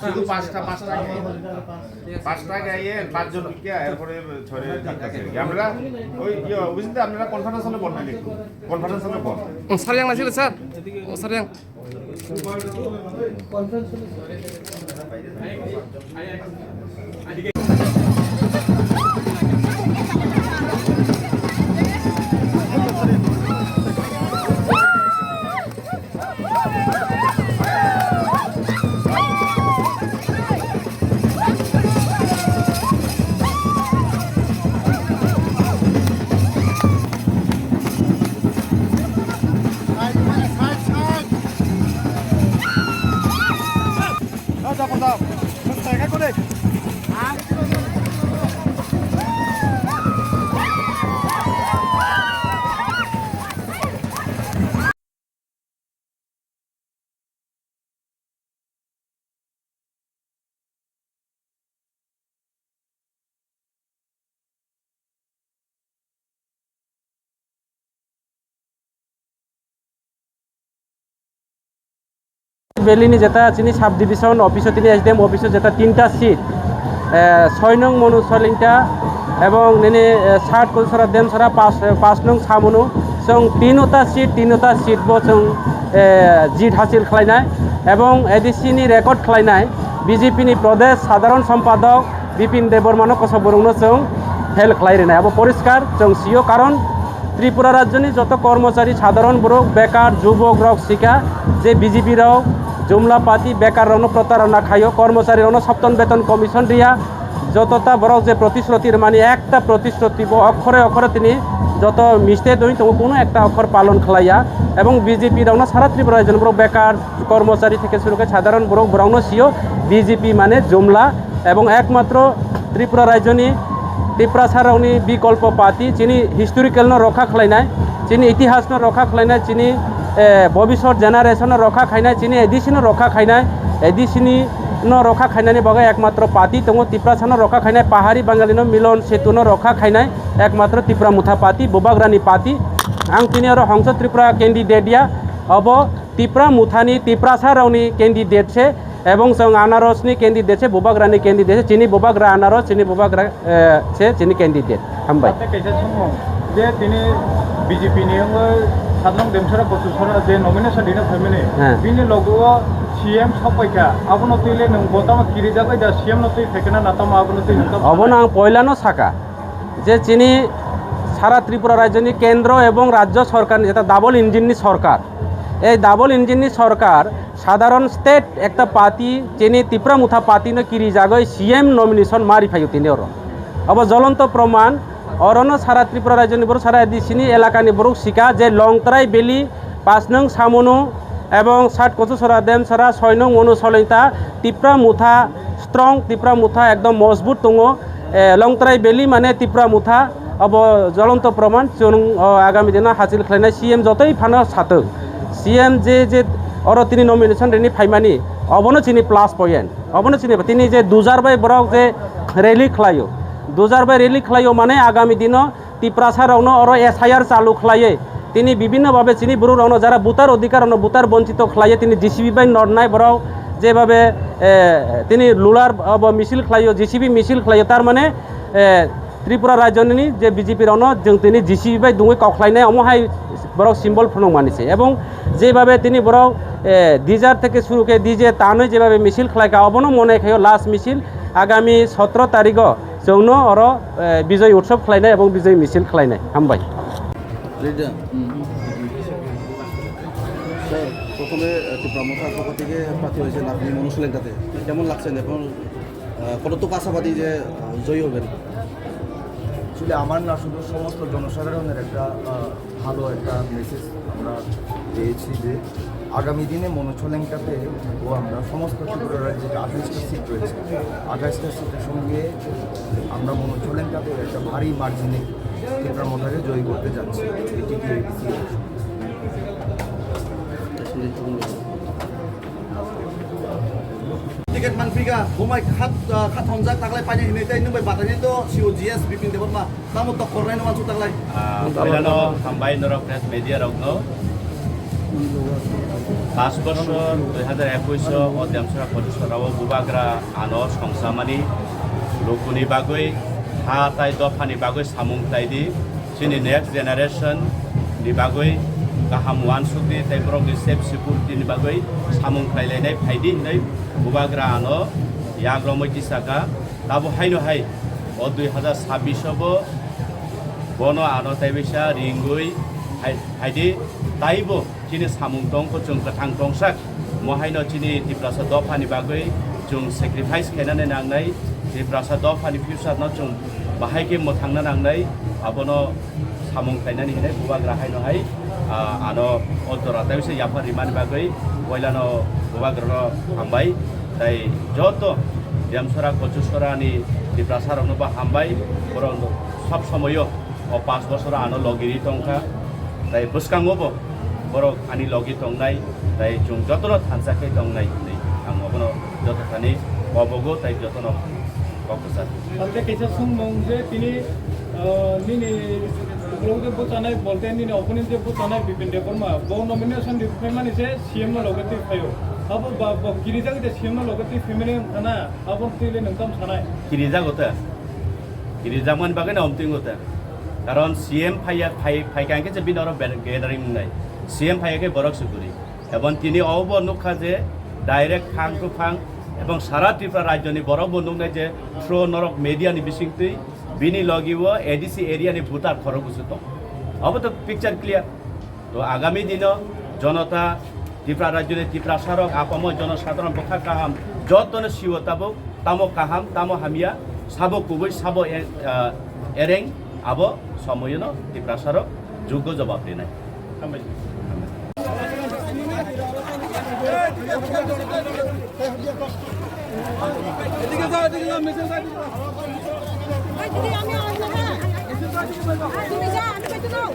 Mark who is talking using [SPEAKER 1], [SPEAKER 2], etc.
[SPEAKER 1] শুধু পাঁচটা গাইয়ে 5 জন টিকা এরপরে ছড়ে থাকতেছে আমরা ওই বুঝতে আপনারা কনফারেন্স হলে বল না দেখুন কনফারেন্স হলে বল
[SPEAKER 2] sir yang nasir sir sir yang
[SPEAKER 3] conference হলে
[SPEAKER 4] বেলিনি যেটা চিনি সাব ডিভিশন অফিসে তিনি এসডিএম অফিসে যেটা 3টা সিট 6 নং মনুসলিংটা এবং নেনে 60 কলসরা দেমসরা 5 নং সামুनु जों 3টা সিট বো जों জিত হাসিল খালাইনাय এবং এডিসিনি রেকর্ড খালাইনাय বিজেপিনি প্রদেশ সাধারণ সম্পাদক বিপিন দেববর্মানো কসবরংনো जों হেল খালাইরেনাय আবো পরিষ্কার जों সিও কারণ ত্রিপুরা রাজ্যনি যত কর্মচারী সাধারণ বড় বেকার যুবক রক শিকা যে বিজেপি রাও জুমলা পাতি বেকার রণ প্রতারণা খাইও কর্মচারী রণ সপ্তম বেতন কমিশন রিয়া যতটা বড় যে প্রতিশ্রুতির মানে একটা প্রতিশ্রুতি অক্ষরে অক্ষরে তিনি যত মিশতে দই তো কোনো একটা অক্ষর পালন খালাইয়া এবং বিজেপি রাও সারা ত্রিপুরা রাজ্যের বড় বেকার কর্মচারী থেকে শুরু করে সাধারণ বড় বড় সিও বিজেপি মানে জুমলা এবং একমাত্র ত্রিপুরা রাজ্যনি ত্রিপুরা ছাড়াওনি বিকল্প পাতি চিনি হিস্টোরিক্যাল রক্ষা খালাইনায় চিনি ইতিহাস রক্ষা খালাইনায় চিনি ভবিষ্যৎ জেনারেশন রক্ষা খাইনায় চিনি এডিসিনো রক্ষা খাইনায় এডিসিনি রক্ষা খাইনানি বগায় একমাত্র পাতি দङ ত্রিপুরা ছানো রক্ষা খাইনায় পাহাড়ি বাঙালিনো মিলন সেতুনো রক্ষা খাইনায় একমাত্র ত্রিপুরা মুথা পাতি বুবাগ্রানি পাতি आं तिनी आरो हंस त्रिपुरा कैंडिडेट या अब ত্রিপুরা मुथानी ত্রিপুরা ছাড়াওনি कैंडिडेट छे এবং जों आनारसनि कैंडिडेट छे बुबाग्रानि कैंडिडेट छे चिनी बुबाग्रा आनारस चिनी बुबाग्रा छे चिनी कैंडिडेट हामबाय
[SPEAKER 3] जे तिनी बीजेपी नि साधन देमसरा गथुसरा जे नमिनेशन दिना फैमिली बिनि लोगो सीएम सपायका आबनो तैले नों गतामा किरि जाबाय दा सीएम न तै फेकना नातामा आबनो तै नों
[SPEAKER 4] अबनो आं पयलानो साका जे चिनी সারা ত্রিপুরা রাজ্যনি কেন্দ্র এবং রাজ্য সরকার যেটা ডাবল ইঞ্জিননি সরকার এই ডাবল ইঞ্জিননি সরকার সাধারণ স্টেট একটা পার্টি চিনি ত্রিপুরা মুথা পার্টি ন কিরি জাগয় সিএম নমিনেশন মারি ফাইও তিনি ওর अब জ্বলন্ত প্রমাণ অরনো সারা ত্রিপুরা রাজ্যনি বড় সারা এদিসিনি এলাকানি বড় শিকা যে লংতরাই বেলি 5 নং সামুनु এবং 60 কচুসরা দেমসরা 6 নং মনুসলিংতা ত্রিপুরা মুথা স্ট্রং ত্রিপুরা মুথা একদম মজবুত দङ লংতরাই বেলি মানে ত্রিপুরা মুথা अब জ্বলন্ত প্রমাণ जों आगामी दिन हासिल खालायनाय सीएम जतै फानो साथो सीएम जे और तिनी नमिनेशन रेनि फाइमानि अबनो चिनी प्लस पॉइंट अबनो चिनी तिनी जे दुजारबाय बरक जे रैली खालायो दुजारबाय रैली खालायो माने आगामी दिन ত্রিপুরা ছাড়াওनो और एसआईआर चालू खालायो तिनी विभिन्न भावे चिनी बरु रावनो जारा बुतार अधिकार बुतार वंचित खालायो तिनी जीसीबी बाय नरनाय बरक जेभावे तिनी लुलार अब मिছিল खालायो जीसीबी मिছিল खालायो तार माने ত্রিপুরা রাজ্যনি যে বিজেপি রানো जों তিনি জিসিবি বাই দুই কখলাইনাय অমহাই বড় সিম্বল ফোন মানিছে এবং যেভাবে তিনি বড় ডিজার থেকে শুরু করে ডিজে তানই যেভাবে মিছিল খালাইকা অবনো মনে খাইও লাস্ট মিছিল আগামী 17 তারিখ जोंनो और বিজয় উৎসব খালাইনাय এবং বিজয় মিছিল খালাইনাय হামবাই
[SPEAKER 5] প্রথমে ত্রিপুরা মুথার পক্ষ থেকে প্রার্থী হয়েছেন আপনি মনুসলিংটাতে কেমন লাগছেন এবং কতটুকু আশাবাদী যে জয়ী হবেন
[SPEAKER 6] আসলে আমার না শুধু সমস্ত জনসাধারণের একটা ভালো একটা মেসেজ আমরা পেয়েছি যে আগামী দিনে মনুসলিংটাতে ও আমরা সমস্ত ত্রিপুরা রাজ্যে 28টা সিট রয়েছে 28টা সিটের সঙ্গে আমরা মনুসলিংটাতে একটা ভারী মার্জিনে ত্রিপুরা মুথাকে জয়ী করতে যাচ্ছি এটি কি
[SPEAKER 5] tiket manfiga bumai khat honjak taklai pani hinai tai nung bai batani to COGS bipin debot ma tamu tok kornai no mansu taklai
[SPEAKER 7] Pilano tambay norok press media rok no 5 বছর 2021 অধ্যমসরা পরিষদাও বুবাগ্রা আনো সংসামানি লোকুনি বাগৈ হা তাই দফানি বাগৈ সামুং তাইদি जोंनि नेक्स्ट जेनेरेशन नि बागै गाहाम वानसुकनि ताइब्रंनि safe सिकिउरिटिनि बागै सामुं खायलायनाय फायदि होननाय बुबाग्रा आनो याग्रमै दिसाका दाबो हायनो हाय अ 2026 बो बनो आनो ताइबैसा रिंगुइ फायदि ताइबो चिनि सामुं दंखौ जों गोथां दंसाक महायनो चिनि दिप्रासा दफानि बागै जों सेक्रिफाइस खायनानै नांनाय दिप्रासा दफानि फिउचारनो जों बाहायके मो थांनो नांनाय abono samung kainani hinai bubagra haino hai ano odora taise yapa rimani bagai koilano bubagra hambai tai joto jamsora kochusora ni diprasar ono ba hambai borong sab samoyo o 5 বছর ano logiri tongka tai buskangobo borok ani logi tongnai tai jung jotono thansakai tongnai nei ang abono joto thani obogo tai jotono kokusar
[SPEAKER 3] তাহলে কিছু সুমং যে তিনি নিনি লোকে বুঝানাই বলতে নিনি opponent যে বুঝানাই বিপিন দেববর্মা বউ nomination দিফেমানি যে সিএম ন লগতি ফায়ো আবো বা কিরিজাগতে সিএম ন লগতি ফেমিলি খানা আবো তিলে নকাম সানাই
[SPEAKER 7] কিরিজাগমান বাগে না অমতিংগতে কারণ সিএম ফাইকাকে যে বিনর গ্যাদারিং নাই সিএম ফাইকাকে বরক সুগুরি এবং তিনি অব নুখা যে ডাইরেক্ট ফাং টু ফাং এবং সারা ত্রিপুরা রাজ্যনি বড় বন্ধুনাই যে থ্রো নরক মিডিয়ানি বিসিংতৈ বিনি লগিও এডিসি এরিয়ানি ভোটার খরগুসু দं अब तो पिक्चर क्लियर तो आगामी दिन जनता ত্রিপুরা রাজ্যনি ত্রিপুরা সারক আপম জনসাধারণ পক্ষা কাহাম যতন সিওতাবো তামো কাহাম তামো হামিয়া সাবো কুবৈ সাবো এরেং আবো সময়নো ত্রিপুরা সারক যোগ্য জবাব দিনাই
[SPEAKER 8] এদিকে যাও মেসেজ দাও দিদি আমি আসবো হ্যাঁ তুমি যা আমি কইতে দাও